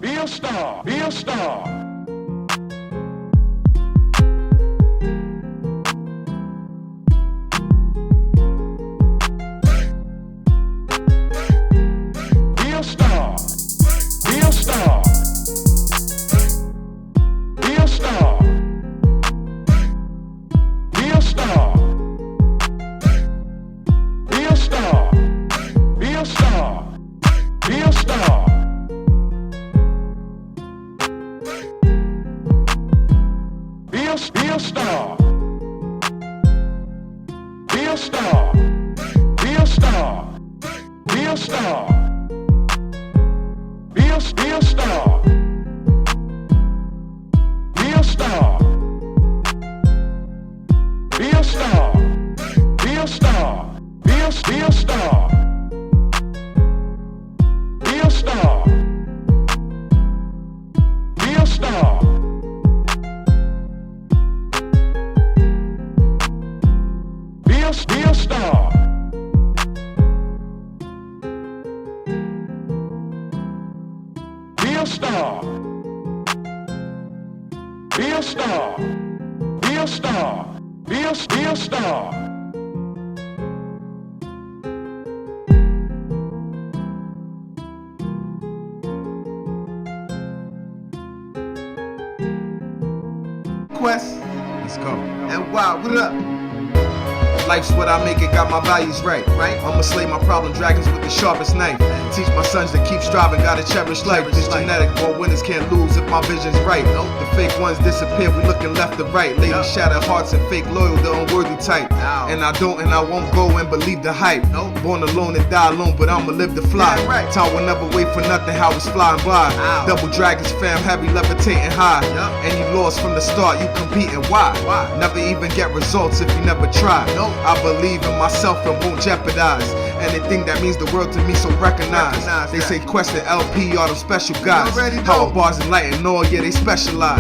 Be a star, be a star. Be a star, be a star. Be a star, be a star. Be a star, be a star. Be a star. Be a star. Be a star. Be a star. Be a star. Be a star. Be a star. Be a star. Be a star. Be a star. Be a star. Be a star. Be a star. Be a star. Be a star. Be a star. Be a star. Quest, Let's go. and wow, what up? Life's what I make it, got my values right. I'ma slay my problem dragons with the sharpest knife. Teach my sons to keep striving, gotta cherish life. This genetic, more winners can't lose if my vision's right. The fake ones disappear, we looking left to right. Ladies shatter hearts and fake loyal, the unworthy type. And I don't and I won't go and believe the hype. Born alone and die alone, but I'ma live to fly. Tower never wait for nothing, how it's flying by. Double dragons fam, heavy levitating high. And you lost from the start, you competing, why? Never even get results if you never try. I believe in myself and won't jeopardize anything that means the world to me, so recognize. They say Quest and LP are them special guys. How bars enlighten all, yeah, they specialize.